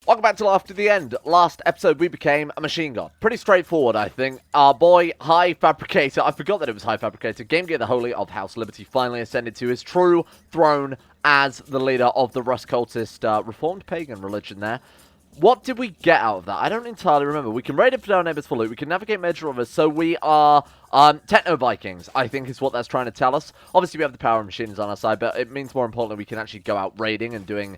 Welcome back to After the End. Last episode, we became a machine god. Pretty straightforward, I think. Our boy, High Fabricator, I forgot that it was High Fabricator, Game Gear the Holy of House Liberty, finally ascended to his true throne as the leader of the Rust Cultist Reformed Pagan religion there. What did we get out of that? I don't entirely remember. We can raid it for our neighbors for loot. We can navigate major rivers. So we are techno-Vikings, I think is what that's trying to tell us. Obviously, we have the power of machines on our side, but it means more importantly we can actually go out raiding and doing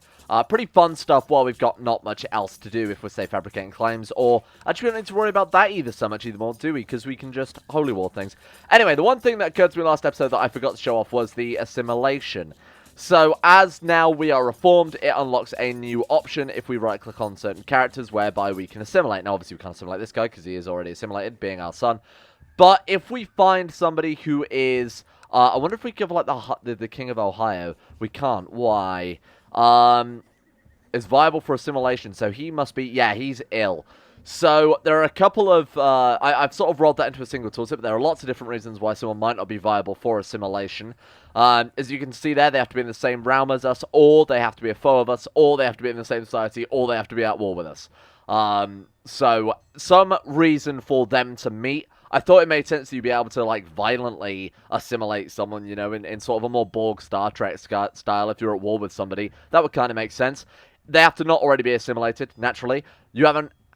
pretty fun stuff while we've got not much else to do if we're, say, fabricating claims. Or actually, we don't need to worry about that either so much more, do we? Because we can just holy war things. Anyway, the one thing that occurred to me last episode that I forgot to show off was the assimilation. So, as now we are reformed, it unlocks a new option if we right-click on certain characters, whereby we can assimilate. Now, obviously, we can't assimilate this guy, because he is already assimilated, being our son. But if we find somebody who is... I wonder if we give, like, the King of Ohio. We can't. Why? Is viable for assimilation, so he must be... Yeah, he's ill. So, there are a couple of... I've sort of rolled that into a single tooltip, but there are lots of different reasons why someone might not be viable for assimilation. As you can see there, they have to be in the same realm as us, or they have to be a foe of us, or they have to be in the same society, or they have to be at war with us. So, some reason for them to meet. I thought it made sense that you'd be able to, like, violently assimilate someone, you know, in sort of a more Borg Star Trek style if you're at war with somebody. That would kind of make sense. They have to not already be assimilated, naturally. You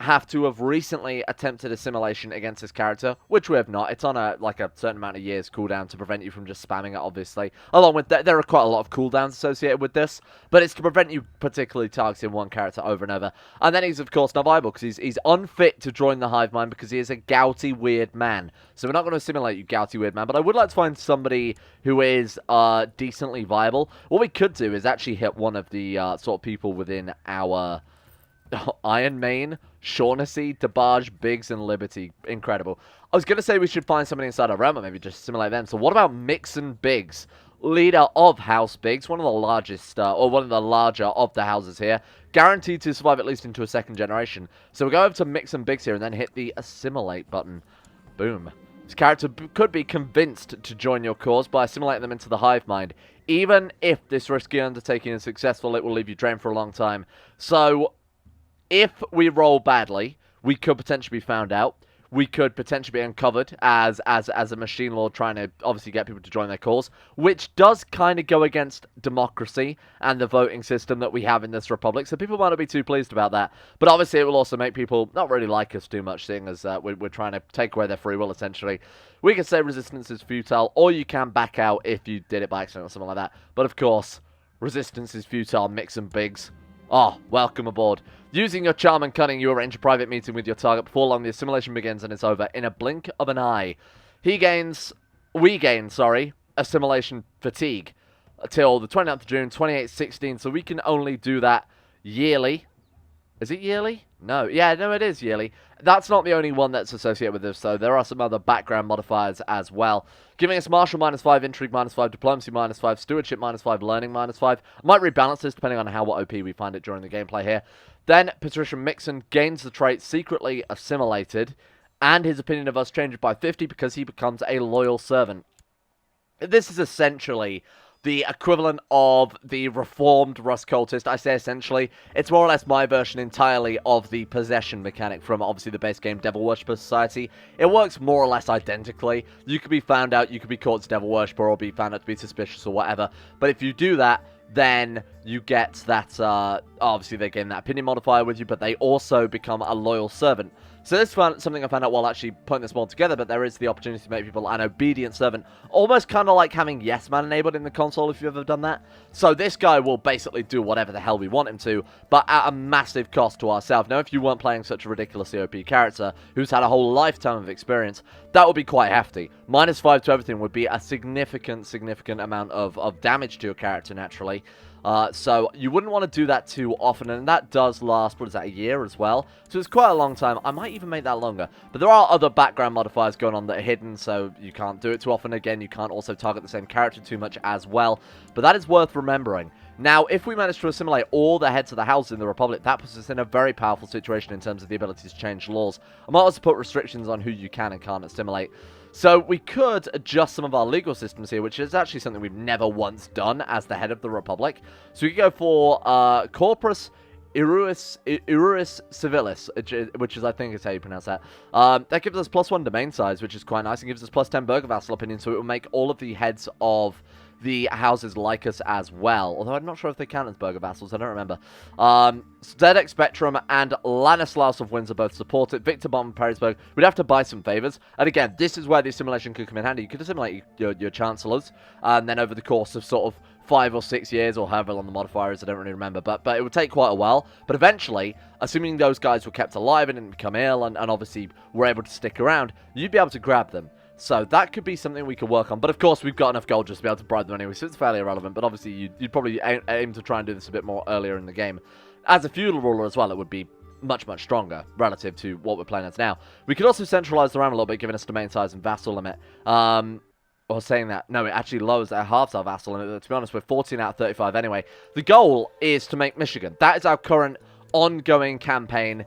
have to have recently attempted assimilation against this character, which we have not. It's on a certain amount of years cooldown to prevent you from just spamming it, obviously. Along with that, there are quite a lot of cooldowns associated with this, but it's to prevent you particularly targeting one character over and over. And then he's, of course, not viable, because he's unfit to join the hive mind, because he is a gouty, weird man. So we're not going to assimilate you, gouty, weird man, but I would like to find somebody who is decently viable. What we could do is actually hit one of the sort of people within our... Iron Main, Shaughnessy, DeBarge, Biggs, and Liberty. Incredible. I was going to say we should find somebody inside our realm, or maybe just assimilate them. So what about Mixon Biggs, leader of House Biggs, one of the largest, or one of the larger of the houses here, guaranteed to survive at least into a second generation. So we'll go over to Mixon Biggs here and then hit the assimilate button. Boom. This character could be convinced to join your cause by assimilating them into the hive mind. Even if this risky undertaking is successful, it will leave you drained for a long time. So... if we roll badly, we could potentially be found out. We could potentially be uncovered as a machine lord trying to obviously get people to join their cause, which does kind of go against democracy and the voting system that we have in this republic, so people might not be too pleased about that. But obviously it will also make people not really like us too much, seeing as we're trying to take away their free will, essentially. We can say resistance is futile, or you can back out if you did it by accident or something like that. But of course, resistance is futile, Mixon Biggs. Oh, welcome aboard. Using your charm and cunning, you arrange a private meeting with your target. Before long, the assimilation begins and it's over in a blink of an eye. We gain, assimilation fatigue until the 29th of June, 2816, so we can only do that yearly. Is it yearly? No. Yeah, no, it is yearly. That's not the only one that's associated with this, though. There are some other background modifiers as well. Giving us martial -5, intrigue -5, diplomacy -5, stewardship -5, learning -5. I might rebalance this depending on how OP we find it during the gameplay here. Then, Patrician Mixon gains the trait secretly assimilated, and his opinion of us changes by 50 because he becomes a loyal servant. This is essentially the equivalent of the reformed Rust Cultist. I say essentially. It's more or less my version entirely of the possession mechanic from obviously the base game Devil Worshipper Society. It works more or less identically. You could be found out, you could be caught as Devil Worshipper, or be found out to be suspicious or whatever. But if you do that, then you get that, obviously they gain that opinion modifier with you, but they also become a loyal servant. So this is something I found out while actually putting this mod together, but there is the opportunity to make people an obedient servant. Almost kind of like having Yes Man enabled in the console, if you've ever done that. So this guy will basically do whatever the hell we want him to, but at a massive cost to ourselves. Now, if you weren't playing such a ridiculously OP character, who's had a whole lifetime of experience, that would be quite hefty. -5 to everything would be a significant amount of damage to your character, naturally. So you wouldn't want to do that too often, and that does last, what is that, a year as well? So it's quite a long time. I might even make that longer. But there are other background modifiers going on that are hidden, so you can't do it too often. Again, you can't also target the same character too much as well. But that is worth remembering. Now, if we manage to assimilate all the heads of the houses in the Republic, that puts us in a very powerful situation in terms of the ability to change laws. I might also put restrictions on who you can and can't assimilate. So we could adjust some of our legal systems here, which is actually something we've never once done as the head of the Republic. So we could go for Corpus Iuris Civilis, which is, I think, is how you pronounce that. That gives us +1 domain size, which is quite nice, and gives us +10 burger vassal opinion, so it will make all of the heads of the houses like us as well. Although I'm not sure if they count as burger vassals, I don't remember. Zedek Spectrum and Lanislaus of Windsor both support it. Victor Bomb and Perisburg, we'd have to buy some favors. And again, this is where the assimilation could come in handy. You could assimilate your chancellors, and then over the course of sort of 5 or 6 years, or however long the modifier is, I don't really remember, but it would take quite a while. But eventually, assuming those guys were kept alive and didn't become ill, and obviously were able to stick around, you'd be able to grab them. So that could be something we could work on. But of course, we've got enough gold just to be able to bribe them anyway, so it's fairly irrelevant. But obviously, you'd probably aim to try and do this a bit more earlier in the game. As a feudal ruler as well, it would be much, much stronger relative to what we're playing as now. We could also centralize the realm a little bit, giving us domain size and vassal limit. Or saying that, no, it actually lowers our halves our vassal limit. To be honest, we're 14 out of 35 anyway. The goal is to make Michigan. That is our current ongoing campaign.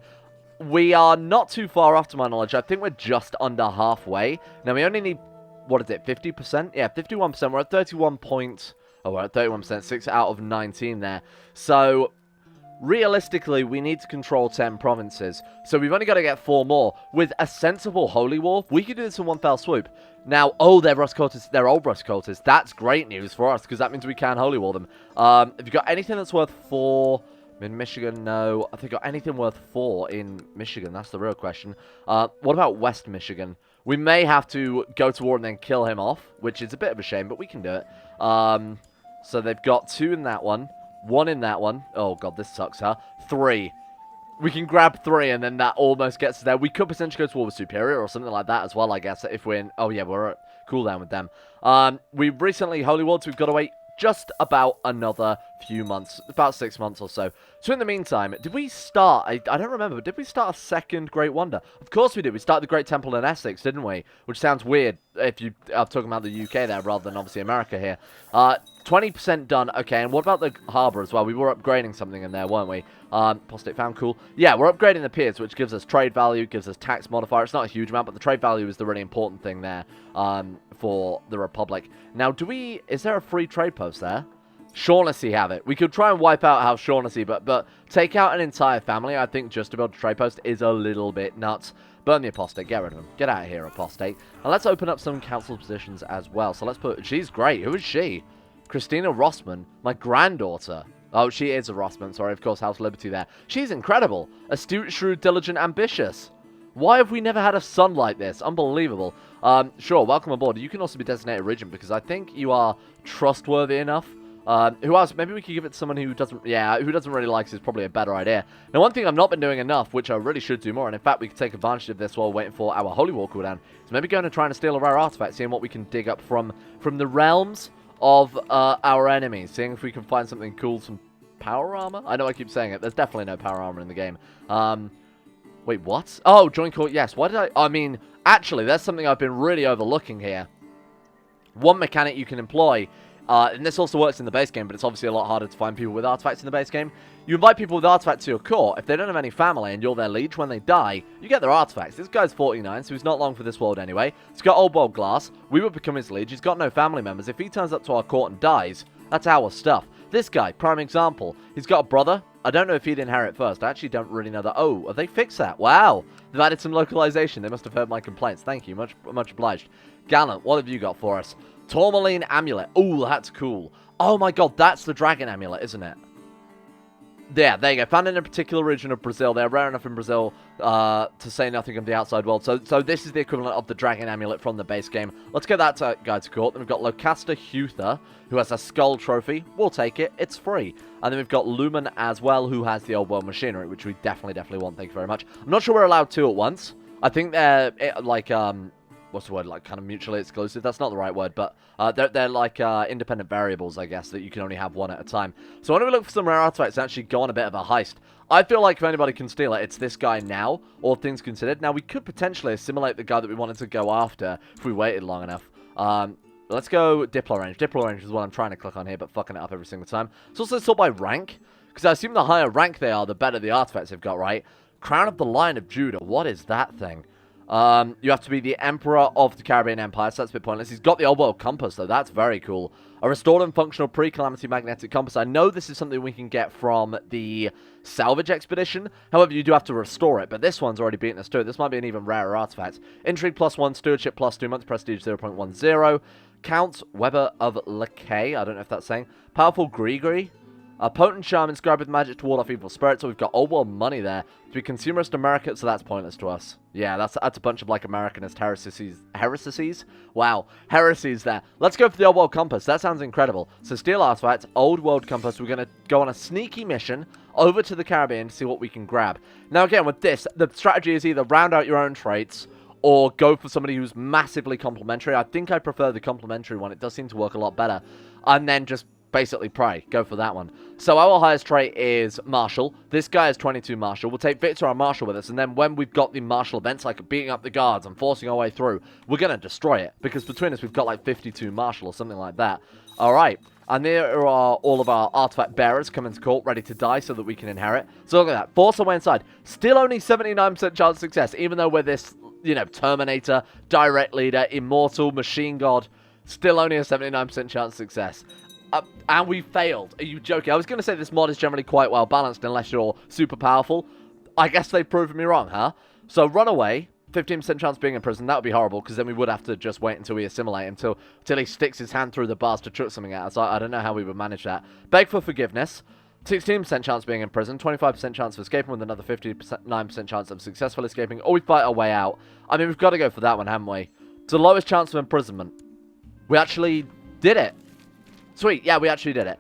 We are not too far off, to my knowledge. I think we're just under halfway. Now, we only need, what is it, 50%? Yeah, 51%. We're at 31 points. Oh, we're at 31%. 6 out of 19 there. So, realistically, we need to control 10 provinces. So, we've only got to get 4 more. With a sensible Holy War, we could do this in one fell swoop. Now, oh, they're Rustcoatis. They're old Rustcoatis. That's great news for us, because that means we can Holy War them. Have you got anything that's worth 4... in Michigan? No. Have they got anything worth 4 in Michigan? That's the real question. What about West Michigan? We may have to go to war and then kill him off, which is a bit of a shame, but we can do it. So they've got 2 in that one, 1 in that one. Oh, God, this sucks, huh? 3. We can grab 3, and then that almost gets us there. We could potentially go to war with Superior or something like that as well, I guess, if we're in... Oh, yeah, we're at cooldown with them. We've recently Holy Warred, so we've got to wait just about another few months, about 6 months or so. So in the meantime, did we start, I don't remember, but did we start a second Great Wonder? Of course we did. We started the Great Temple in Essex, didn't we? Which sounds weird if you are talking about the UK there rather than obviously America here. 20% done. Okay, and what about the harbour as well? We were upgrading something in there, weren't we? Apostate found, cool. Yeah, we're upgrading the piers, which gives us trade value, gives us tax modifier. It's not a huge amount, but the trade value is the really important thing there for the Republic. Now, is there a free trade post there? Shaughnessy have it. We could try and wipe out House Shaughnessy, but take out an entire family, I think, just to build a trade post is a little bit nuts. Burn the apostate. Get rid of him. Get out of here, apostate. And let's open up some council positions as well. So let's put... She's great. Who is she? Christina Rossman, my granddaughter. Oh, she is a Rossman. Sorry, of course, House Liberty there. She's incredible. Astute, shrewd, diligent, ambitious. Why have we never had a son like this? Unbelievable. Sure, welcome aboard. You can also be designated regent because I think you are trustworthy enough. Who else? Maybe we could give it to someone who doesn't... Yeah, who doesn't really like this is probably a better idea. Now, one thing I've not been doing enough, which I really should do more, and in fact, we could take advantage of this while waiting for our Holy War cooldown, is maybe going and trying to steal a rare artifact, seeing what we can dig up from the realms of our enemies, seeing if we can find something cool, some power armor? I know I keep saying it. There's definitely no power armor in the game. Wait, what? Oh, joint court, yes. Why did I mean, actually, there's something I've been really overlooking here. One mechanic you can employ, and this also works in the base game, but it's obviously a lot harder to find people with artifacts in the base game. You invite people with artifacts to your court. If they don't have any family and you're their liege, when they die, you get their artifacts. This guy's 49, so he's not long for this world anyway. He's got old world glass. We would become his liege. He's got no family members. If he turns up to our court and dies, that's our stuff. This guy, prime example. He's got a brother. I don't know if he'd inherit first. I actually don't really know that. Oh, have they fixed that? Wow. They've added some localization. They must have heard my complaints. Thank you. Much obliged. Gallant, what have you got for us? Tourmaline amulet. Oh, that's cool. Oh my god, that's the dragon amulet, isn't it? Yeah, there you go. Found in a particular region of Brazil. They're rare enough in Brazil to say nothing of the outside world. So this is the equivalent of the dragon amulet from the base game. Let's get that guy to court. Then we've got Locasta Huther, who has a skull trophy. We'll take it. It's free. And then we've got Lumen as well, who has the old world machinery, which we definitely want. Thank you very much. I'm not sure we're allowed 2 at once. I think they're like... what's the word, like kind of mutually exclusive? That's not the right word, but they're like independent variables, I guess, that you can only have one at a time. So why don't we look for some rare artifacts and actually go on a bit of a heist? I feel like if anybody can steal it, it's this guy now, all things considered. Now, we could potentially assimilate the guy that we wanted to go after if we waited long enough. Let's go Diplo range. Diplo range is what I'm trying to click on here, but fucking it up every single time. It's also sort by rank, because I assume the higher rank they are, the better the artifacts they've got, right? Crown of the Lion of Judah. What is that thing? You have to be the Emperor of the Caribbean Empire, so that's a bit pointless. He's got the Old World Compass, though. That's very cool. A restored and functional pre-calamity magnetic compass. I know this is something we can get from the Salvage expedition. However, you do have to restore it, but this one's already beaten us to it. This might be an even rarer artifact. Intrigue +1, stewardship +2 months, prestige 0.10. Count, Weber of Lacay. I don't know if that's saying. Powerful Grigri. A potent charm inscribed with magic to ward off evil spirits. So we've got old world money there. To be consumerist American, so that's pointless to us. Yeah, that's a bunch of like Americanist heresies. Wow, heresies there. Let's go for the old world compass. That sounds incredible. So steal artifact, old world compass. We're gonna go on a sneaky mission over to the Caribbean to see what we can grab. Now again, with this, the strategy is either round out your own traits or go for somebody who's massively complementary. I think I prefer the complementary one. It does seem to work a lot better. And then just basically pray. Go for that one. So our highest trait is Martial. This guy is 22 Martial. We'll take Victor our Martial with us, and then when we've got the Martial events, like beating up the guards and forcing our way through, we're going to destroy it. Because between us, we've got like 52 Martial or something like that. Alright. And there are all of our artifact bearers coming to court, ready to die so that we can inherit. So look at that. Force our way inside. Still only 79% chance of success, even though we're this, you know, Terminator, direct leader, immortal, machine god. Still only a 79% chance of success. And we failed. Are you joking? I was going to say this mod is generally quite well balanced unless you're super powerful. I guess they've proven me wrong, huh? So run away. 15% chance of being in prison. That would be horrible because then we would have to just wait until we assimilate until he sticks his hand through the bars to chuck something at us. I don't know how we would manage that. Beg for forgiveness. 16% chance of being in prison. 25% chance of escaping with another 59% chance of successful escaping. Or we fight our way out. I mean, we've got to go for that one, haven't we? It's the lowest chance of imprisonment. We actually did it. Sweet, yeah, we actually did it.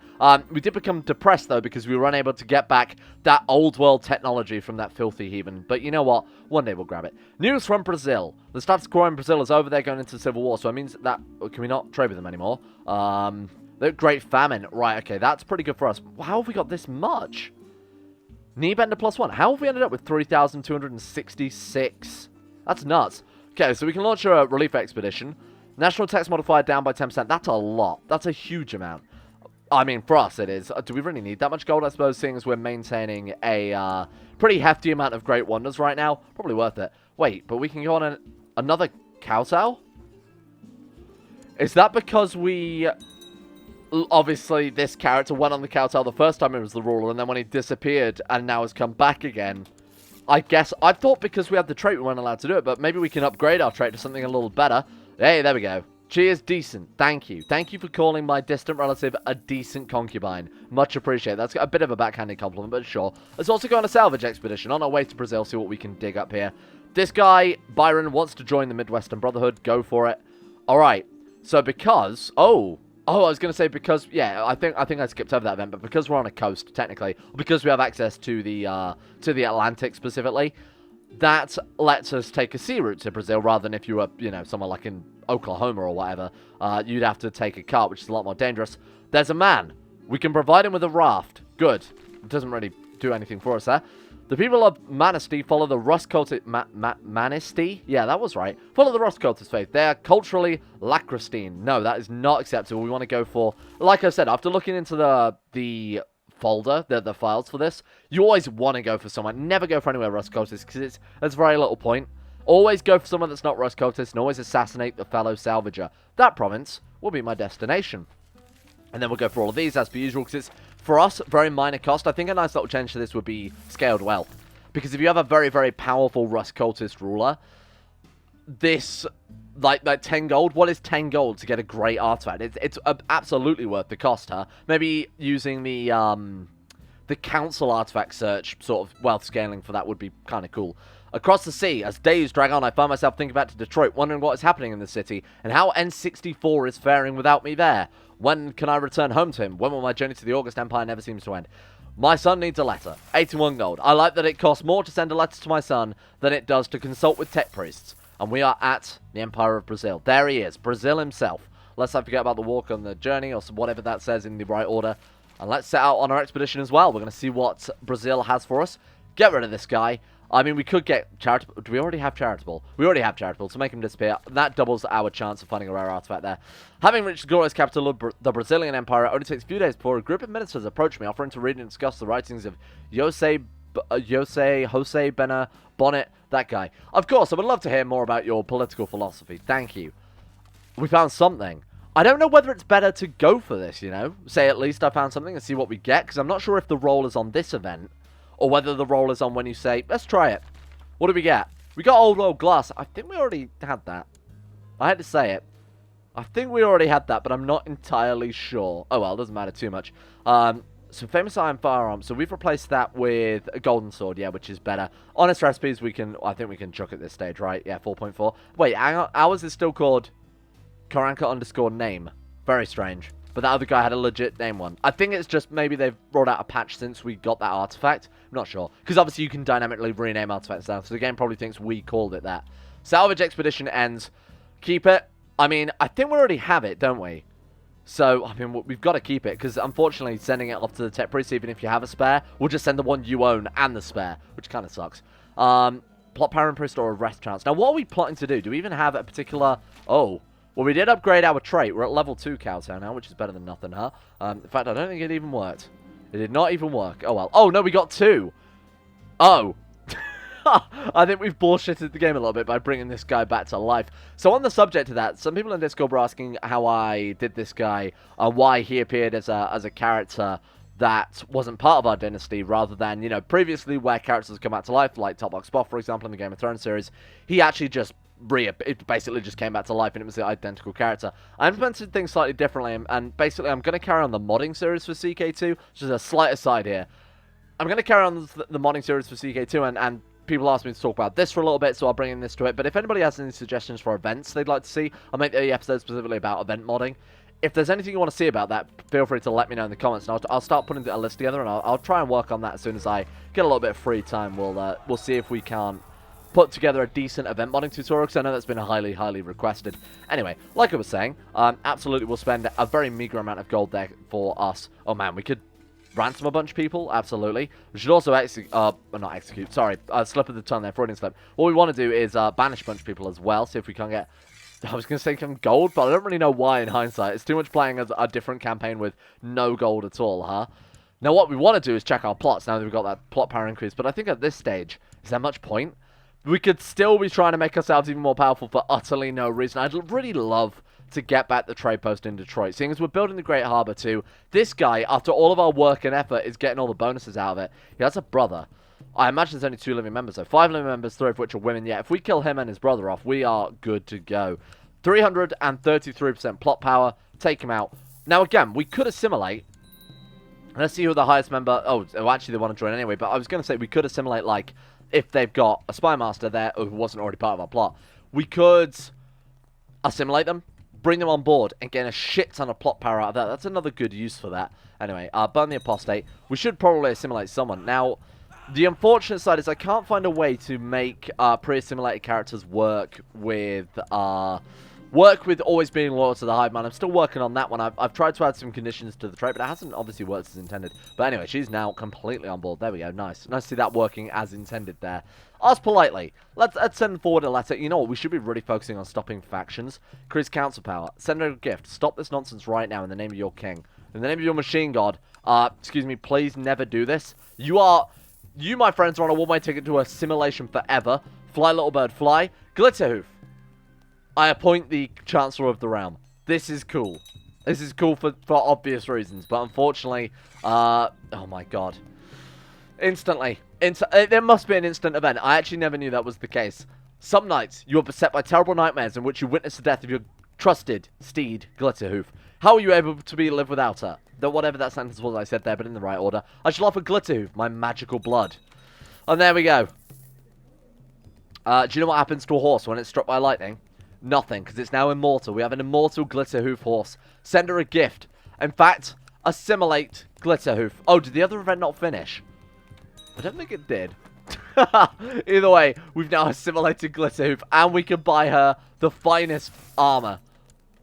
We did become depressed, though, because we were unable to get back that old world technology from that filthy heathen. But you know what? One day we'll grab it. News from Brazil. The status quo in Brazil is over. They're going into civil war, so it means that... Can we not trade with them anymore? The Great Famine. Right, okay, that's pretty good for us. How have we got this much? Kneebender +1. How have we ended up with 3,266? That's nuts. Okay, so we can launch a relief expedition. National tax modifier down by 10%. That's a lot. That's a huge amount. I mean, for us it is. Do we really need that much gold, I suppose, seeing as we're maintaining a pretty hefty amount of Great Wonders right now? Probably worth it. Wait, but we can go on another kowtow? Is that because we... Obviously, this character went on the kowtow the first time he was the ruler, and then when he disappeared and now has come back again... I guess... I thought because we had the trait we weren't allowed to do it, but maybe we can upgrade our trait to something a little better. Hey, there we go. Cheers, decent. Thank you. Thank you for calling my distant relative a decent concubine. Much appreciated. That's a bit of a backhanded compliment, but sure. Let's also go on a salvage expedition on our way to Brazil, see what we can dig up here. This guy, Byron, wants to join the Midwestern Brotherhood. Go for it. All right. So because... Oh, I was going to say because... Yeah, I think I skipped over that event, but because we're on a coast, technically, because we have access to the Atlantic specifically... That lets us take a sea route to Brazil rather than if you were, you know, somewhere like in Oklahoma or whatever. You'd have to take a cart, which is a lot more dangerous. There's a man. We can provide him with a raft. Good. It doesn't really do anything for us there. The people of Manistee follow the Rust cultist... Manistee? Yeah, that was right. Follow the Rust cultist faith. They are culturally lacristine. No, that is not acceptable. We want to go for... Like I said, after looking into the folder, the files for this, you always want to go for someone. Never go for anywhere Rust cultist, because there's very little point. Always go for someone that's not Rust cultist, and always assassinate the fellow salvager. That province will be my destination. And then we'll go for all of these, as per usual, because it's, for us, very minor cost. I think a nice little change to this would be scaled wealth. Because if you have a very, very powerful Rust cultist ruler, this... Like 10 gold? What is 10 gold to get a great artifact? It's absolutely worth the cost, huh? Maybe using the council artifact search sort of wealth scaling for that would be kind of cool. Across the sea, as days drag on, I find myself thinking back to Detroit, wondering what is happening in the city, and how N64 is faring without me there. When can I return home to him? When will my journey to the August Empire never seems to end? My son needs a letter. 81 gold. I like that it costs more to send a letter to my son than it does to consult with tech priests. And we are at the Empire of Brazil. There he is. Brazil himself. Let's not forget about the walk on the journey, or whatever that says in the right order. And let's set out on our expedition as well. We're going to see what Brazil has for us. Get rid of this guy. I mean, we could get charitable. Do we already have charitable? We already have charitable, so make him disappear. That doubles our chance of finding a rare artifact there. Having reached the glorious capital of the Brazilian Empire, it only takes a few days before a group of ministers approach me, offering to read and discuss the writings of Jose Jose Benner Bonnet, that guy. Of course, I would love to hear more about your political philosophy. Thank you. We found something. I don't know whether it's better to go for this, you know? Say at least I found something and see what we get, because I'm not sure if the roll is on this event, or whether the roll is on when you say, let's try it. What do we get? We got old world glass. I think we already had that. I had to say it. I think we already had that, but I'm not entirely sure. Oh well, it doesn't matter too much. So famous iron firearm. So we've replaced that with a golden sword, yeah, which is better. Honest recipes, I think we can chuck at this stage, right? Yeah, 4.4. Wait, hang on. Ours is still called Karanka_name. Very strange. But that other guy had a legit name one. I think it's just maybe they've brought out a patch since we got that artifact. I'm not sure. Because obviously you can dynamically rename artifacts now. So the game probably thinks we called it that. Salvage expedition ends. Keep it. I mean, I think we already have it, don't we? So, I mean, we've got to keep it. Because unfortunately, sending it off to the tech priest, even if you have a spare, we'll just send the one you own and the spare. Which kind of sucks. Plot power priest or a rest chance. Now, what are we plotting to do? Do we even have a particular... Oh... Well, we did upgrade our trait. We're at level 2 Kowtow now, which is better than nothing, huh? In fact, I don't think it even worked. It did not even work. Oh, well. Oh, no, we got 2. Oh. I think we've bullshitted the game a little bit by bringing this guy back to life. So on the subject of that, some people in Discord were asking how I did this guy, why he appeared as a character that wasn't part of our dynasty, rather than, you know, previously where characters come back to life, like Top Box Boss, for example, in the Game of Thrones series. He actually just... it basically just came back to life and it was the identical character. I implemented things slightly differently, and basically I'm going to carry on the modding series for CK2, which is a slight aside here. I'm going to carry on the modding series for CK2, and people asked me to talk about this for a little bit, so I'll bring in this to it. But if anybody has any suggestions for events they'd like to see, I'll make the episode specifically about event modding. If there's anything you want to see about that, feel free to let me know in the comments, and I'll start putting a list together, and I'll try and work on that as soon as I get a little bit of free time. We'll see if we can put together a decent event modding tutorial, because I know that's been highly, highly requested. Anyway, like I was saying, absolutely we'll spend a very meager amount of gold there for us. Oh man, we could ransom a bunch of people, absolutely. We should also not execute, sorry, slip of the tongue there, Freudian slip. What we want to do is banish a bunch of people as well, see if we can get... I was going to say some gold, but I don't really know why in hindsight. It's too much playing a different campaign with no gold at all, huh? Now what we want to do is check our plots, now that we've got that plot power increase, but I think at this stage, is there much point? We could still be trying to make ourselves even more powerful for utterly no reason. I'd really love to get back the trade post in Detroit, seeing as we're building the Great Harbor too. This guy, after all of our work and effort, is getting all the bonuses out of it. He has a brother. I imagine there's only 2 living members, though. 5 living members, 3 of which are women. Yeah, if we kill him and his brother off, we are good to go. 333% plot power. Take him out. Now, again, we could assimilate. Let's see who the highest member... Oh, actually, they want to join anyway. But I was going to say we could assimilate, like, if they've got a spy master there who wasn't already part of our plot. We could assimilate them, bring them on board, and get a shit ton of plot power out of that. That's another good use for that. Anyway, burn the apostate. We should probably assimilate someone. Now, the unfortunate side is I can't find a way to make pre-assimilated characters work with always being loyal to the hive mind. I'm still working on that one. I've tried to add some conditions to the trait, but it hasn't obviously worked as intended. But anyway, she's now completely on board. There we go. Nice. Nice to see that working as intended there. Ask politely. Let's send forward a letter. You know what? We should be really focusing on stopping factions. Increase council power. Send her a gift. Stop this nonsense right now in the name of your king. In the name of your machine god. Excuse me, please never do this. You, my friends, are on a one-way ticket to assimilation forever. Fly, little bird, fly. Glitterhoof. I appoint the Chancellor of the Realm. This is cool. This is cool for obvious reasons, but unfortunately, oh my god. Instantly. There must be an instant event. I actually never knew that was the case. Some nights, you are beset by terrible nightmares in which you witness the death of your trusted steed, Glitterhoof. How are you able to live without her? Though whatever that sentence was I said there, but in the right order. I shall offer Glitterhoof my magical blood. And there we go. Do you know what happens to a horse when it's struck by lightning? Nothing, because it's now immortal. We have an immortal Glitterhoof horse. Send her a gift. In fact, assimilate Glitterhoof. Oh, did the other event not finish? I don't think it did. Either way, we've now assimilated Glitterhoof, and we can buy her the finest armor.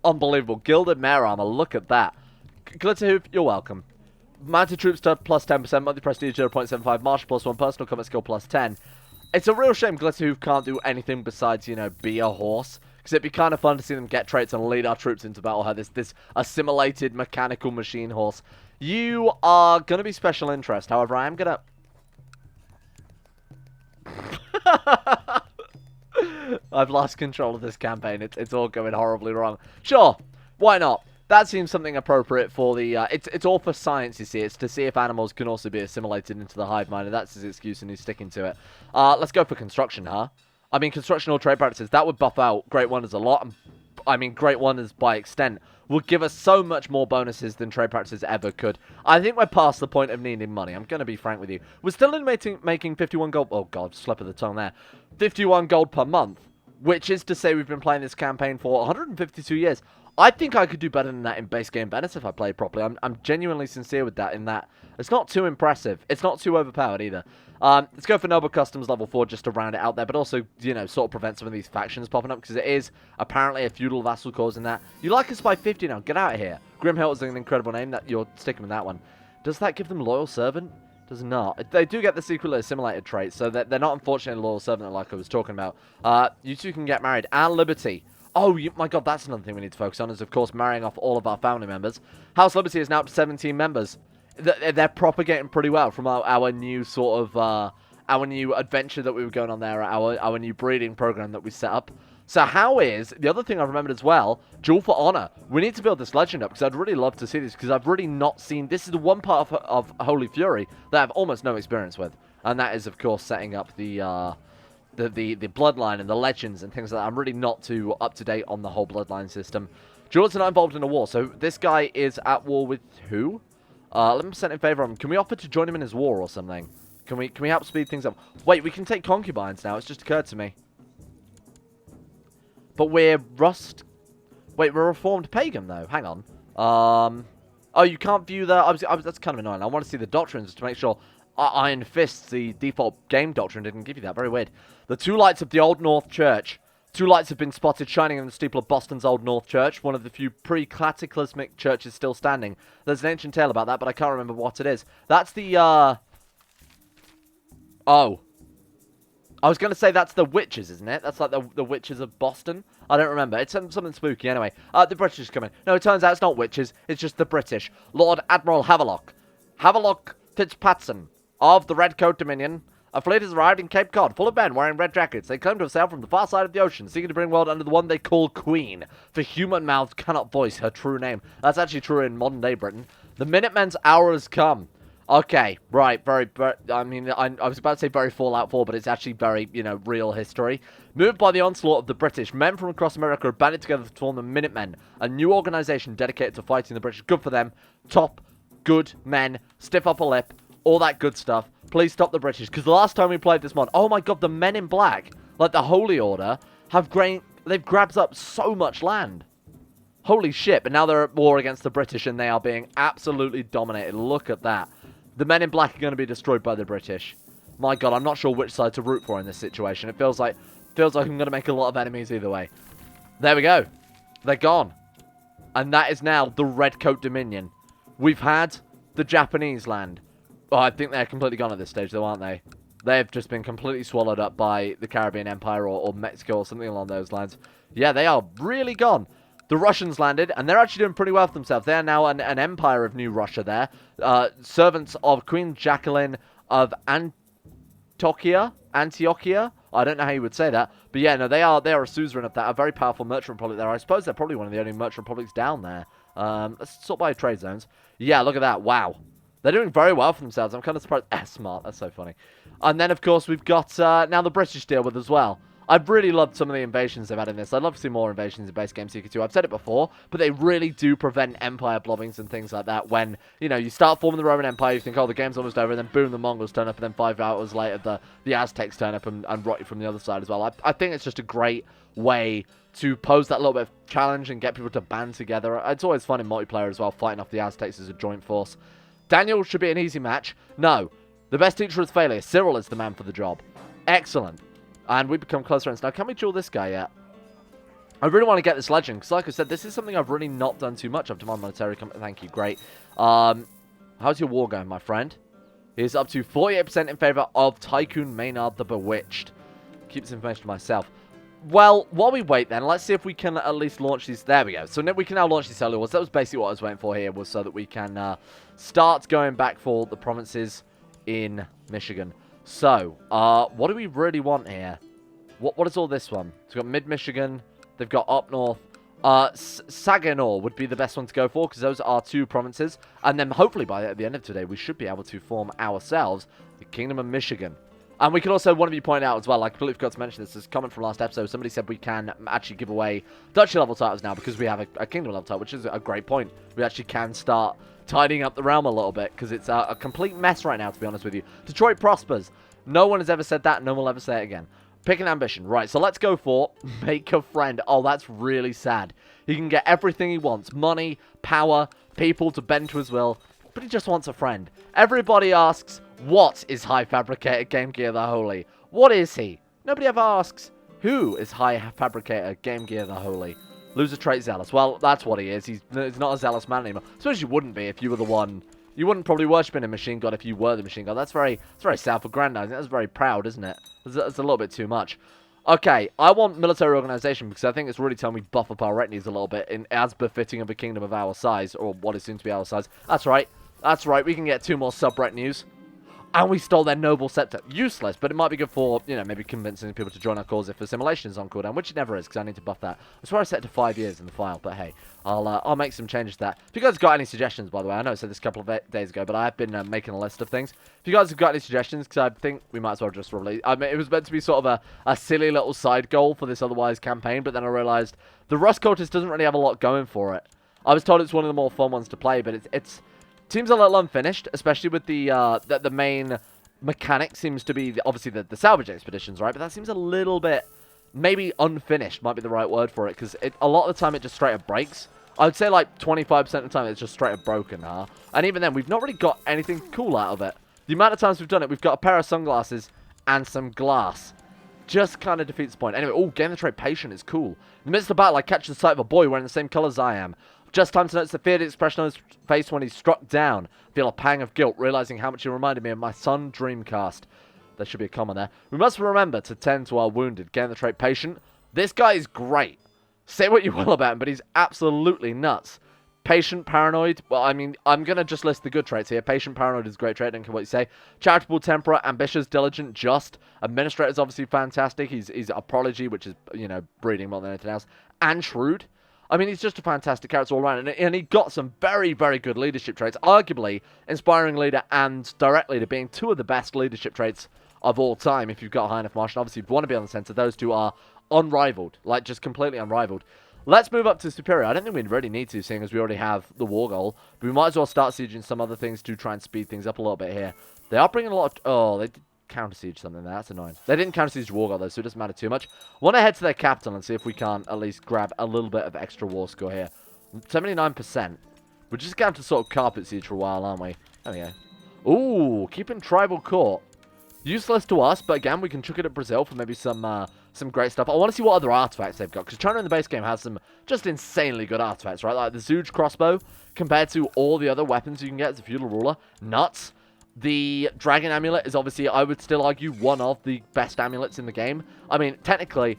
Unbelievable. Gilded mare armor. Look at that. Glitterhoof, you're welcome. Mounted troops to plus 10%, monthly prestige 0.75, martial plus 1, personal combat skill plus 10. It's a real shame Glitterhoof can't do anything besides, you know, be a horse. Because it'd be kind of fun to see them get traits and lead our troops into battle. Have this assimilated mechanical machine horse. You are going to be special interest. However, I am going to... I've lost control of this campaign. It's all going horribly wrong. Sure, why not? That seems something appropriate for the... it's all for science, you see. It's to see if animals can also be assimilated into the hive mind, and that's his excuse, and he's sticking to it. Let's go for construction, huh? I mean, construction or trade practices, that would buff out Great Wonders a lot. And, I mean, Great Wonders, by extent, would give us so much more bonuses than trade practices ever could. I think we're past the point of needing money. I'm going to be frank with you. We're still making 51 gold... Oh, God, slip of the tongue there. 51 gold per month, which is to say we've been playing this campaign for 152 years. I think I could do better than that in base game Venice if I played properly. I'm genuinely sincere with that in that it's not too impressive. It's not too overpowered either. Let's go for Noble Customs level 4 just to round it out there, but also, you know, sort of prevent some of these factions popping up because it is apparently a feudal vassal cause in that. You like us by 50 now. Get out of here. Grimhill is an incredible name. That you're sticking with that one. Does that give them Loyal Servant? Does not. They do get the secretly assimilated trait, so they're not unfortunately a Loyal Servant like I was talking about. You two can get married. And Liberty. Oh, my God, that's another thing we need to focus on is, of course, marrying off all of our family members. House Liberty is now up to 17 members. They're propagating pretty well from our new sort of, our new adventure that we were going on there, our new breeding program that we set up. So how is, the other thing I remembered as well, Duel for Honor. We need to build this legend up, because I'd really love to see this, because I've really not seen, this is the one part of Holy Fury that I have almost no experience with. And that is, of course, setting up the bloodline and the legends and things like that. I'm really not too up-to-date on the whole bloodline system. Duelists are not involved in a war, so this guy is at war with who? 11% in favor of him. Can we offer to join him in his war or something? Can we help speed things up? Wait, we can take concubines now. It's just occurred to me. But we're Wait, we're reformed pagan though. Hang on. Oh, you can't view the... that's kind of annoying. I want to see the doctrines to make sure... Iron Fists, the default game doctrine, didn't give you that. Very weird. The two lights of the Old North Church. Two lights have been spotted shining in the steeple of Boston's Old North Church, one of the few pre-cataclysmic churches still standing. There's an ancient tale about that, but I can't remember what it is. That's the, Oh. I was going to say that's the witches, isn't it? That's like the witches of Boston. I don't remember. It's something spooky anyway. The British coming. No, it turns out it's not witches. It's just the British. Lord Admiral Havelock. Havelock Fitzpatrick of the Redcoat Dominion. A fleet has arrived in Cape Cod, full of men wearing red jackets. They claim to have sailed from the far side of the ocean, seeking to bring world under the one they call Queen. For human mouths cannot voice her true name. That's actually true in modern-day Britain. The Minutemen's hour has come. Okay, right, very, I mean, I was about to say very Fallout 4, but it's actually very, you know, real history. Moved by the onslaught of the British, men from across America have banded together to form the Minutemen, a new organization dedicated to fighting the British. Good for them. Top, good men, stiff upper lip, all that good stuff. Please stop the British, because the last time we played this mod, oh my God, the Men in Black, like the Holy Order, they've grabbed up so much land. Holy shit, but now they're at war against the British, and they are being absolutely dominated. Look at that. The Men in Black are going to be destroyed by the British. My God, I'm not sure which side to root for in this situation. It feels like I'm going to make a lot of enemies either way. There we go. They're gone. And that is now the Redcoat Dominion. We've had the Japanese land. Oh, I think they're completely gone at this stage, though, aren't they? They've just been completely swallowed up by the Caribbean Empire or Mexico or something along those lines. Yeah, they are really gone. The Russians landed, and they're actually doing pretty well for themselves. They are now an empire of New Russia there. Servants of Queen Jacqueline of Antiochia. I don't know how you would say that. But yeah, no, they are a suzerain of that. A very powerful merchant republic there. I suppose they're probably one of the only merchant republics down there. Let's sort by trade zones. Yeah, look at that. Wow. They're doing very well for themselves. I'm kind of surprised. Smart. That's so funny. And then, of course, we've got now the British deal with as well. I've really loved some of the invasions they've had in this. I'd love to see more invasions in base game CK2. I've said it before, but they really do prevent empire blobbings and things like that when, you know, you start forming the Roman Empire, you think, oh, the game's almost over, and then boom, the Mongols turn up, and then 5 hours later, the Aztecs turn up and rot you from the other side as well. I think it's just a great way to pose that little bit of challenge and get people to band together. It's always fun in multiplayer as well, fighting off the Aztecs as a joint force. Daniel should be an easy match. No. The best teacher is failure. Cyril is the man for the job. Excellent. And we become close friends. Now, can we duel this guy yet? I really want to get this legend, because like I said, this is something I've really not done too much of to my monetary company. Thank you, great. How's your war going, my friend? He's up to 48% in favor of Tycoon Maynard the Bewitched. Keep this information to myself. Well, while we wait then, let's see if we can at least launch these. There we go. So we can now launch these Holy Wars. That was basically what I was waiting for here, was so that we can start going back for the provinces in Michigan. So, what do we really want here? What is all this one? It's got mid-Michigan. They've got up north. Saginaw would be the best one to go for, because those are 2 provinces. And then hopefully by the end of today, we should be able to form ourselves the Kingdom of Michigan. And we could also, one of you point out as well, I completely forgot to mention this, a comment from last episode, somebody said we can actually give away Duchy level titles now because we have a Kingdom level title, which is a great point. We actually can start tidying up the realm a little bit, because it's a complete mess right now, to be honest with you. Detroit prospers. No one has ever said that, no one will ever say it again. Pick an ambition. Right, so let's go for make a friend. Oh, that's really sad. He can get everything he wants. Money, power, people to bend to his will, but he just wants a friend. Everybody asks, what is High Fabricator Game Gear the Holy? What is he? Nobody ever asks, who is High Fabricator Game Gear the Holy? Loser trait zealous. Well, that's what he is. He's not a zealous man anymore. I suppose you wouldn't be if you were the one. You wouldn't probably worship in a machine god if you were the machine god. That's very self-aggrandizing. That's very proud, isn't it? That's a little bit too much. Okay, I want military organization because I think it's really telling me buff up our retinues a little bit as befitting of a kingdom of our size, or what is soon to be our size. That's right. That's right. We can get 2 more sub-retinues. And we stole their noble scepter. Useless, but it might be good for, you know, maybe convincing people to join our cause if assimilation is on cooldown, which it never is, because I need to buff that. I swear I set it to 5 years in the file, but hey, I'll make some changes to that. If you guys have got any suggestions, by the way, I know I said this a couple of days ago, but I have been making a list of things. If you guys have got any suggestions, because I think we might as well just release. I mean, it was meant to be sort of a silly little side goal for this otherwise campaign, but then I realized the Rust Cultist doesn't really have a lot going for it. I was told it's one of the more fun ones to play, but it seems a little unfinished, especially with the main mechanic seems to be obviously the salvage expeditions, right? But that seems a little bit maybe unfinished might be the right word for it, because a lot of the time it just straight up breaks. I would say like 25% of the time it's just straight up broken, huh? And even then, we've not really got anything cool out of it. The amount of times we've done it, we've got a pair of sunglasses and some glass. Just kind of defeats the point. Anyway, oh, gain the trait patient is cool. In the midst of battle, I catch the sight of a boy wearing the same colour as I am. Just time to notice the feared expression on his face when he's struck down. Feel a pang of guilt, realizing how much he reminded me of my son Dreamcast. There should be a comma there. We must remember to tend to our wounded. Gain the trait patient. This guy is great. Say what you will about him, but he's absolutely nuts. Patient, paranoid. Well, I mean, I'm going to just list the good traits here. Patient, paranoid is a great trait. Don't care what you say. Charitable, temperate, ambitious, diligent, just. Administrator is obviously fantastic. He's a prodigy, which is, you know, breeding more than anything else. And shrewd. I mean, he's just a fantastic character all around, and he got some very, very good leadership traits. Arguably, inspiring leader and direct leader being 2 of the best leadership traits of all time if you've got a high enough martial. Obviously, you'd want to be on the center. Those 2 are unrivaled, like just completely unrivaled. Let's move up to superior. I don't think we really need to, seeing as we already have the war goal, but we might as well start sieging some other things to try and speed things up a little bit here. They are bringing a lot of... Oh, they did counter siege something there. That's annoying. They didn't counter siege war goal though, so it doesn't matter too much. I want to head to their capital and see if we can't at least grab a little bit of extra war score here. 79%. We're just going to have to sort of carpet siege for a while, aren't we? There we go. Ooh, keeping tribal court. Useless to us, but again, we can chuck it at Brazil for maybe some great stuff. I want to see what other artifacts they've got, because China in the base game has some just insanely good artifacts, right? Like the Zooge crossbow, compared to all the other weapons you can get as a feudal ruler. Nuts. The dragon amulet is obviously, I would still argue, one of the best amulets in the game. I mean, technically,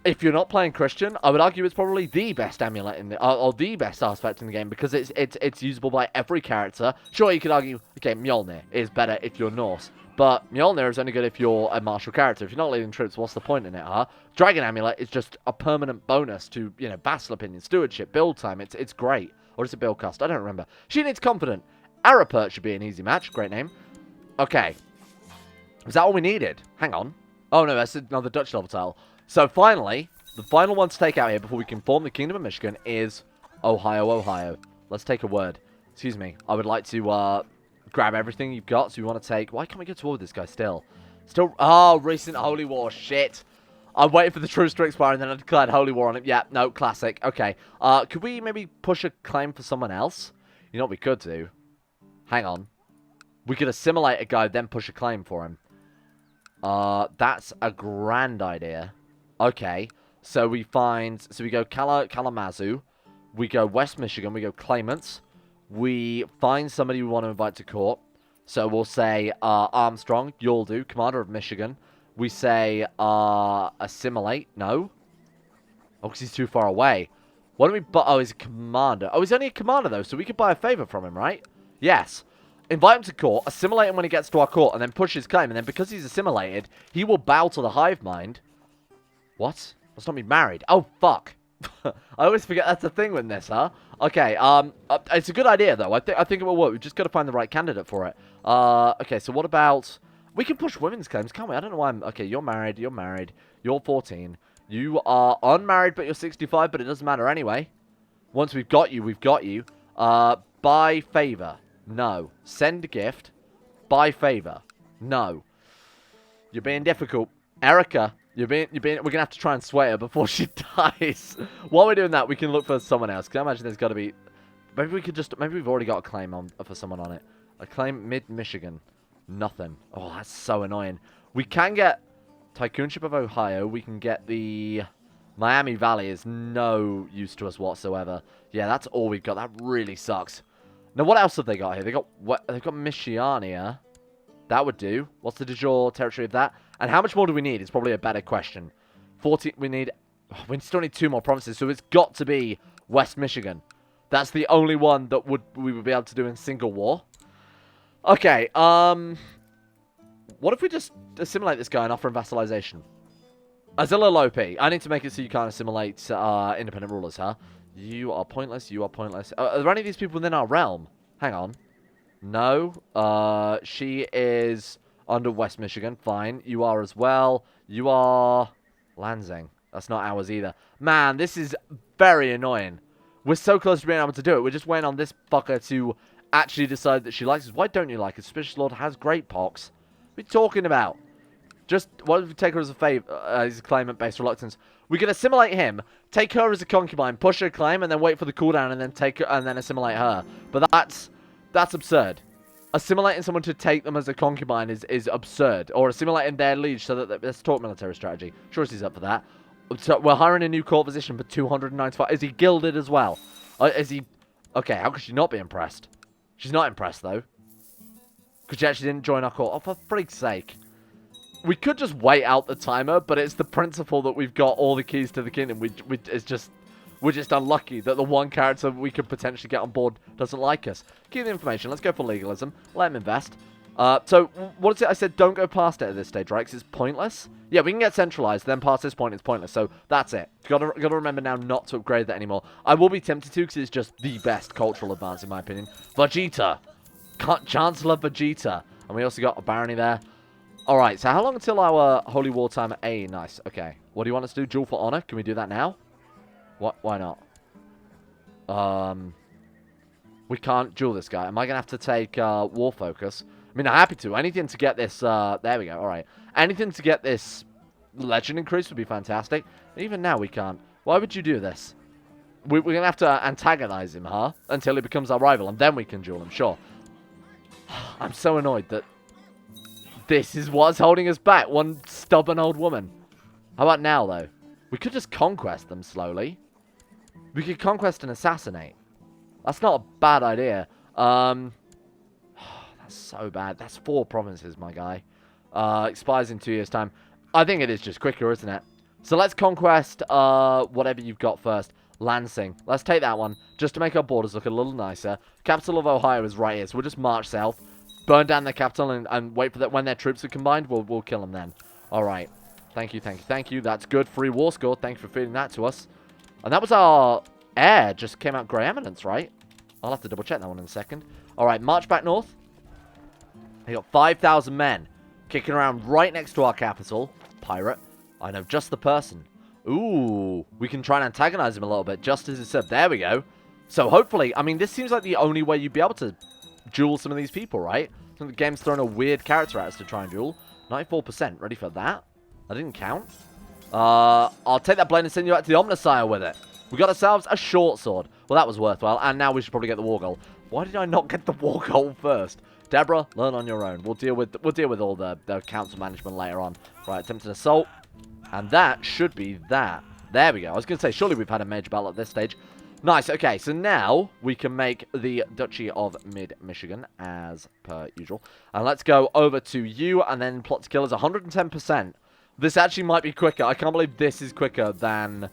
if you're not playing Christian, I would argue it's probably the best amulet in the, or the best artifact in the game, because it's usable by every character. Sure, you could argue, okay, Mjolnir is better if you're Norse, but Mjolnir is only good if you're a martial character. If you're not leading troops, what's the point in it, huh? Dragon amulet is just a permanent bonus to, you know, battle opinion, stewardship, build time. It's great. Or is it build cost? I don't remember. She needs confident. Arapert should be an easy match. Great name. Okay. Was that all we needed? Hang on. Oh, no, that's another Dutch level tile. So, finally, the final one to take out here before we can form the Kingdom of Michigan is Ohio, Ohio. Let's take a word. Excuse me. I would like to grab everything you've got. So, we want to take... Why can't we go to war with this guy still? Oh, recent Holy War. Shit. I'm waiting for the truce to expire, and then I declared Holy War on him. Yeah, no, classic. Okay. Could we maybe push a claim for someone else? You know what we could do? Hang on. We could assimilate a guy, then push a claim for him. That's a grand idea. Okay. So we go Kalamazoo. We go West Michigan. We go claimants. We find somebody we want to invite to court. So we'll say Armstrong. You'll do. Commander of Michigan. We say assimilate. No. Oh, because he's too far away. What do we buy? Oh, he's a commander. Oh, he's only a commander, though. So we could buy a favor from him, right? Yes. invite him to court, assimilate him when he gets to our court, and then push his claim. And then because he's assimilated, he will bow to the hive mind. What? Let's not be married. Oh, fuck. I always forget that's a thing with this, huh? Okay, it's a good idea, though. I think it will work. We've just got to find the right candidate for it. Okay, so what about... We can push women's claims, can't we? I don't know why I'm... Okay, you're married, you're 14. You are unmarried, but you're 65, but it doesn't matter anyway. Once we've got you, we've got you. Buy favor. No. Send a gift. Buy favor. No. You're being difficult. Erica, we're going to have to try and sway her before she dies. While we're doing that, we can look for someone else. Because I imagine there's got to be... Maybe we've already got a claim for someone on it. A claim mid-Michigan. Nothing. Oh, that's so annoying. We can get Tycoonship of Ohio. We can get the... Miami Valley is no use to us whatsoever. Yeah, that's all we've got. That really sucks. Now, what else have they got here? They've got Michiania. That would do. What's the de jure territory of that? And how much more do we need? It's probably a better question. 40. We still need 2 more provinces, so it's got to be West Michigan. That's the only one that we would be able to do in single war. Okay. What if we just assimilate this guy and offer him vassalization? That's a little OP. I need to make it so you can't assimilate independent rulers, huh? You are pointless. You are pointless. Are there any of these people within our realm? Hang on. No. She is under West Michigan. Fine. You are as well. You are Lansing. That's not ours either. Man, this is very annoying. We're so close to being able to do it. We're just waiting on this fucker to actually decide that she likes us. Why don't you like us? Suspicious Lord has great pox. What are you talking about? Just, what if we take her as a favor, as a claimant-based reluctance? We can assimilate him, take her as a concubine, push her claim, and then wait for the cooldown, and then take her, and then assimilate her. But that's absurd. Assimilating someone to take them as a concubine is absurd. Or assimilating their liege so that... Let's talk military strategy. Sure, he's up for that. So we're hiring a new court physician for 295. Is he gilded as well? Is he... Okay, how could she not be impressed? She's not impressed, though. Because she actually didn't join our court. Oh, for freak's sake. We could just wait out the timer, but it's the principle that we've got all the keys to the kingdom. We're just unlucky that the one character we could potentially get on board doesn't like us. Keep the information. Let's go for legalism. Let him invest. So, what is it? I said don't go past it at this stage, right? Because it's pointless. Yeah, we can get centralized, then past this point it's pointless. So, that's it. Gotta remember now not to upgrade that anymore. I will be tempted to, because it's just the best cultural advance, in my opinion. Vegeta. Chancellor Vegeta. And we also got a barony there. Alright, so how long until our Holy War time? Nice. Okay. What do you want us to do? Duel for honor? Can we do that now? What? Why not? We can't duel this guy. Am I going to have to take war focus? I mean, I'm happy to. Anything to get this... there we go. Alright. Anything to get this legend increase would be fantastic. Even now we can't. Why would you do this? We're going to have to antagonize him, huh? Until he becomes our rival, and then we can duel him. Sure. I'm so annoyed that this is what's holding us back. One stubborn old woman. How about now, though? We could just conquest them slowly. We could conquest and assassinate. That's not a bad idea. That's so bad. That's 4 provinces, my guy. Expires in 2 years' time. I think it is just quicker, isn't it? So let's conquest whatever you've got first. Lansing. Let's take that one, just to make our borders look a little nicer. Capital of Ohio is right here, so we'll just march south. Burn down their capital and wait for that. When their troops are combined, we'll kill them then. Alright. Thank you, thank you, thank you. That's good. Free war score. Thank you for feeding that to us. And that was our heir. Just came out Grey Eminence, right? I'll have to double check that one in a second. Alright, march back north. They got 5,000 men kicking around right next to our capital. Pirate. I know just the person. Ooh. We can try and antagonize him a little bit, just as it said. There we go. So hopefully, I mean, this seems like the only way you'd be able to duel some of these people, right? I think the game's throwing a weird character at us to try and duel. 94%. Ready for that? I didn't count. I'll take that blade and send you out to the Omnisire with it. We got ourselves a short sword. Well, that was worthwhile. And now we should probably get the war goal. Why did I not get the war goal first? Deborah, learn on your own. We'll deal with all the council management later on. Right, attempted assault. And that should be that. There we go. I was going to say, surely we've had a major battle at this stage. Nice. Okay, so now we can make the Duchy of Mid-Michigan as per usual. And let's go over to you and then plot to kill us 110%. This actually might be quicker. I can't believe this is quicker than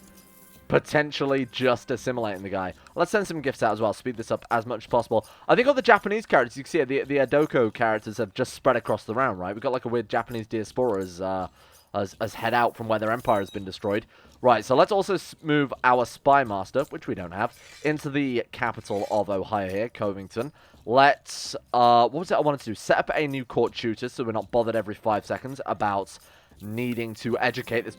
potentially just assimilating the guy. Let's send some gifts out as well. Speed this up as much as possible. I think all the Japanese characters, you can see it, the Adoko characters have just spread across the round, right? We've got like a weird Japanese diaspora as head out from where their empire has been destroyed. Right, so let's also move our spy master, which we don't have, into the capital of Ohio here, Covington. Let's, what was it I wanted to do? Set up a new court tutor so we're not bothered every 5 seconds about needing to educate this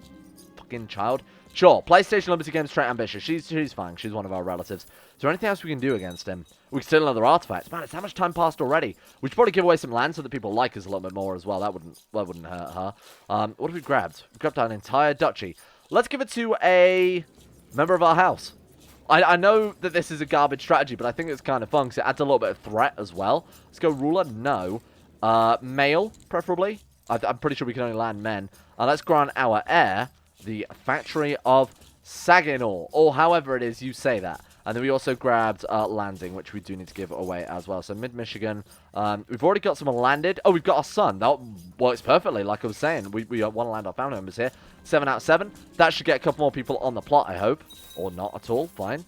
fucking child. Sure, PlayStation Liberty Games Trait Ambitious. She's fine. She's one of our relatives. Is there anything else we can do against him? We can steal another artifact. Man, it's how much time passed already? We should probably give away some land so that people like us a little bit more as well. That wouldn't hurt her. What have we grabbed? We've grabbed an entire duchy. Let's give it to a member of our house. I know that this is a garbage strategy, but I think it's kind of fun because it adds a little bit of threat as well. Let's go ruler. No. Male, preferably. I'm pretty sure we can only land men. Let's grant our heir the factory of Saginaw, or however it is you say that. And then we also grabbed landing, which we do need to give away as well. So mid-Michigan, we've already got someone landed. Oh, we've got our son. That works perfectly, like I was saying. We want to land our family members here. 7 out of 7. That should get a couple more people on the plot, I hope. Or not at all, fine.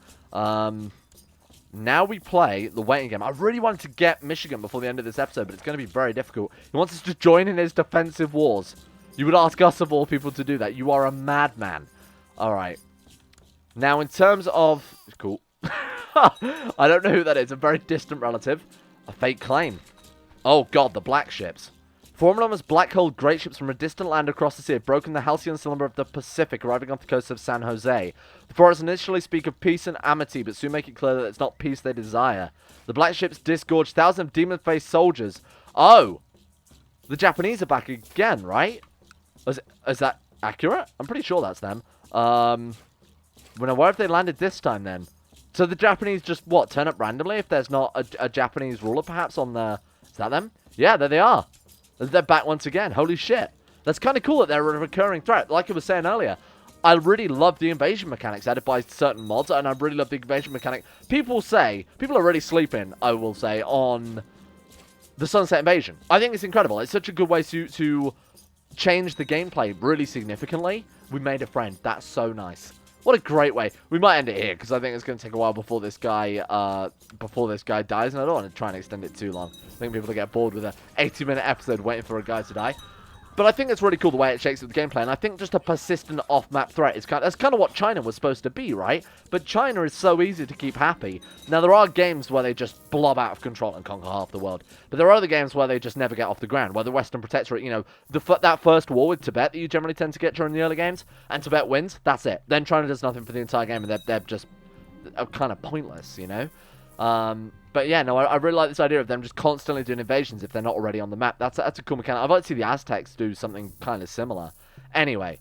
Now we play the waiting game. I really wanted to get Michigan before the end of this episode, but it's going to be very difficult. He wants us to join in his defensive wars. You would ask us of all people to do that. You are a madman. All right. Now, in terms of... Cool. I don't know who that is. A very distant relative. A fake claim. Oh, God. The black ships. Formerly known as black hole great ships from a distant land across the sea have broken the halcyon cylinder of the Pacific, arriving off the coast of San Jose. The foreigners initially speak of peace and amity, but soon make it clear that it's not peace they desire. The black ships disgorge thousands of demon-faced soldiers. Oh! The Japanese are back again, right? Is that accurate? I'm pretty sure that's them. Where have they landed this time, then? So the Japanese just, what, turn up randomly if there's not a Japanese ruler, perhaps, on the... Is that them? Yeah, there they are. They're back once again. Holy shit. That's kind of cool that they're a recurring threat. Like I was saying earlier, I really love the invasion mechanics added by certain mods, and I really love the invasion mechanic. People are really sleeping, I will say, on the Sunset Invasion. I think it's incredible. It's such a good way to change the gameplay really significantly. We made a friend. That's so nice. What a great way. We might end it here because I think it's going to take a while before this guy dies, and I don't want to try and extend it too long. I think people will get bored with a 80-minute episode waiting for a guy to die. But I think it's really cool the way it shakes up the gameplay, and I think just a persistent off-map threat is that's kind of what China was supposed to be, right? But China is so easy to keep happy. Now, there are games where they just blob out of control and conquer half the world. But there are other games where they just never get off the ground, where the Western Protectorate, you know, that first war with Tibet that you generally tend to get during the early games, and Tibet wins, that's it. Then China does nothing for the entire game, and they're just kind of pointless, you know? But yeah, no, I really like this idea of them just constantly doing invasions if they're not already on the map. That's a cool mechanic. I'd like to see the Aztecs do something kind of similar. Anyway,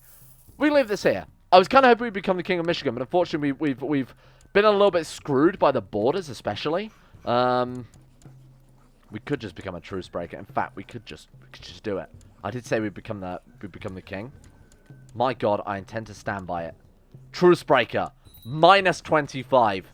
we leave this here. I was kind of hoping we'd become the king of Michigan, but unfortunately we've been a little bit screwed by the borders, especially. We could just become a truce breaker. In fact, we could just do it. I did say we'd become the king. My God, I intend to stand by it. Truce breaker, minus 25.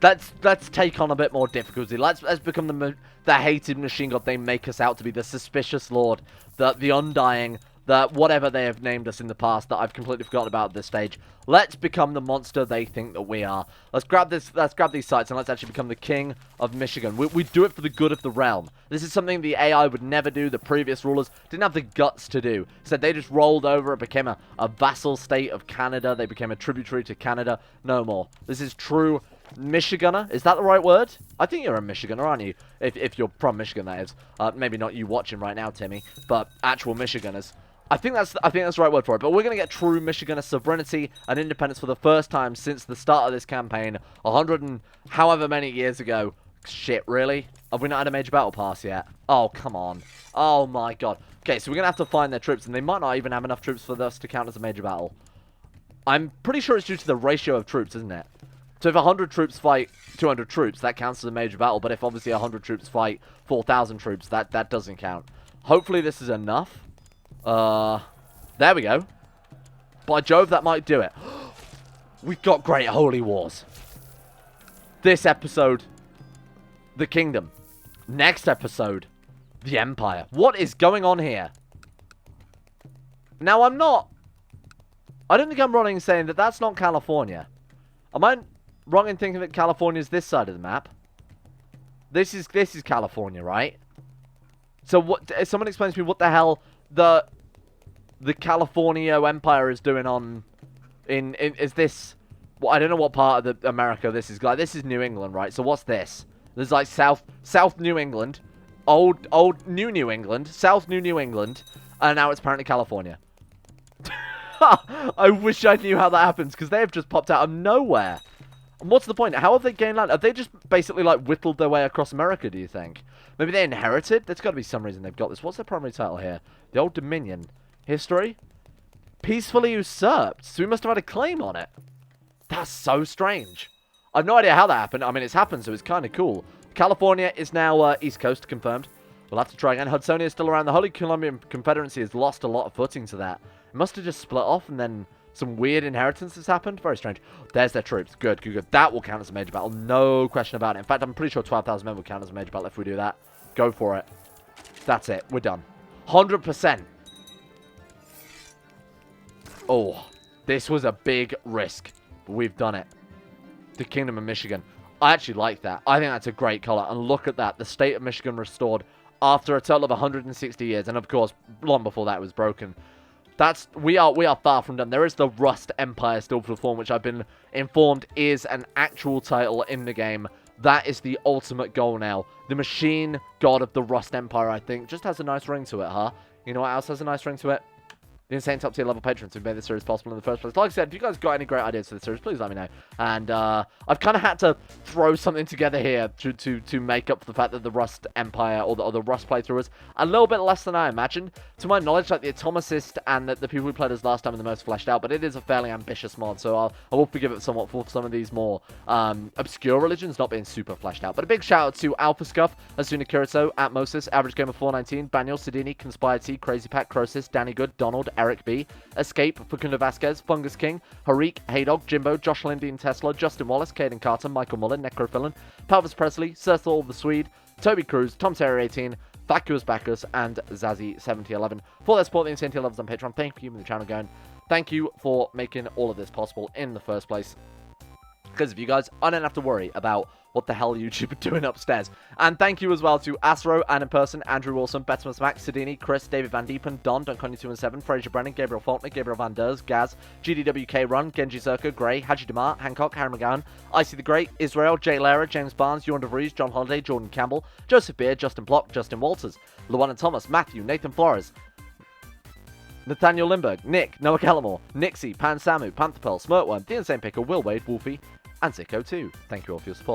Let's take on a bit more difficulty. Let's become the hated machine god they make us out to be, the suspicious lord, the undying, the whatever they have named us in the past that I've completely forgotten about at this stage. Let's become the monster they think that we are. Let's grab these sites and let's actually become the king of Michigan. We do it for the good of the realm. This is something the AI would never do. The previous rulers didn't have the guts to do. So they just rolled over and became a vassal state of Canada. They became a tributary to Canada. No more. This is true Michiganer. Is that the right word? I think you're a Michiganer, aren't you? If you're from Michigan, that is. Maybe not you watching right now, Timmy, but actual Michiganers. I think that's the right word for it. But we're going to get true Michiganer sovereignty and independence for the first time since the start of this campaign, 100 and however many years ago. Shit, really? Have we not had a major battle pass yet? Oh, come on. Oh, my God. Okay, so we're going to have to find their troops, and they might not even have enough troops for us to count as a major battle. I'm pretty sure it's due to the ratio of troops, isn't it? So if 100 troops fight 200 troops, that counts as a major battle. But if obviously 100 troops fight 4,000 troops, that doesn't count. Hopefully this is enough. There we go. By Jove, that might do it. We've got great holy wars. This episode, the kingdom. Next episode, the empire. What is going on here? Now, I'm not I don't think I'm wrong in saying that that's not California. Am I wrong in thinking that California is this side of the map? This is California, right? So what? Someone explains to me what the hell the California Empire is doing on is this? Well, I don't know what part of America this is. Like, this is New England, right? So what's this? There's like South New England, old New England, South New England, and now it's apparently California. I wish I knew how that happens, because they have just popped out of nowhere. And what's the point? How have they gained land? Have they just basically, like, whittled their way across America, do you think? Maybe they inherited? There's got to be some reason they've got this. What's their primary title here? The Old Dominion. History? Peacefully usurped. So we must have had a claim on it. That's so strange. I have no idea how that happened. I mean, it's happened, so it's kind of cool. California is now East Coast, confirmed. We'll have to try again. Hudsonia is still around. The Holy Columbian Confederacy has lost a lot of footing to that. It must have just split off, and then some weird inheritance has happened. Very strange. There's their troops. Good, good, good. That will count as a major battle. No question about it. In fact, I'm pretty sure 12,000 men will count as a major battle if we do that. Go for it. That's it. We're done. 100%. Oh, this was a big risk, but we've done it. The Kingdom of Michigan. I actually like that. I think that's a great color. And look at that. The state of Michigan restored after a total of 160 years. And of course, long before that it was broken. We are far from done. There is the Rust Empire still to form, which I've been informed is an actual title in the game. That is the ultimate goal now. The Machine God of the Rust Empire, I think, just has a nice ring to it, huh? You know what else has a nice ring to it? The insane top tier level patrons who made this series possible in the first place. Like I said, if you guys got any great ideas for this series, please let me know. And I've kind of had to throw something together here to make up for the fact that the Rust Empire or the Rust playthrough was a little bit less than I imagined. To my knowledge, like the Atomicist and the people who played us last time are the most fleshed out, but it is a fairly ambitious mod, so I will forgive it somewhat for some of these more obscure religions not being super fleshed out. But a big shout out to Alpha Scuff, Asuna Kirito, Atmosis, Average Gamer 419, Baniel, Sidini, Conspire T, Crazy Pat, Crosis, Danny Good, Donald, Eric B, Escape, Facundo Vasquez, Fungus King, Harik, Haydog, Jimbo, Josh Lindean Tesla, Justin Wallace, Caden Carter, Michael Mullen, Necrophilin, Palvis Presley, Cecil the Swede, Toby Cruz, Tom Terry 18, Vacuous Bacchus, and Zazzy 7011 for their support. The Insane Tier levels on Patreon. Thank you for keeping the channel going. Thank you for making all of this possible in the first place. Because of you guys, I don't have to worry about what the hell YouTube are doing upstairs. And thank you as well to Asro, Ann in Person, Andrew Wilson, Betsamus Max, Sidini, Chris, David Van Diepen, Don, Dunconny217, Fraser Brennan, Gabriel Faulkner, Gabriel Van Ders, Gaz, GDWK Run, Genji Zerka, Gray, Haji Demar, Hancock, Harry McGowan, Icy the Great, Israel, Jay Lara, James Barnes, Jordan DeVries, John Holiday, Jordan Campbell, Joseph Beard, Justin Block, Justin Walters, Luana Thomas, Matthew, Nathan Flores, Nathaniel Lindbergh, Nick, Noah Kellamore, Nixie, Pan Samu, Panther Pearl, Smirtworm, The Insane Pickle, Will Wade, Wolfie, and CK2. Thank you all for your support.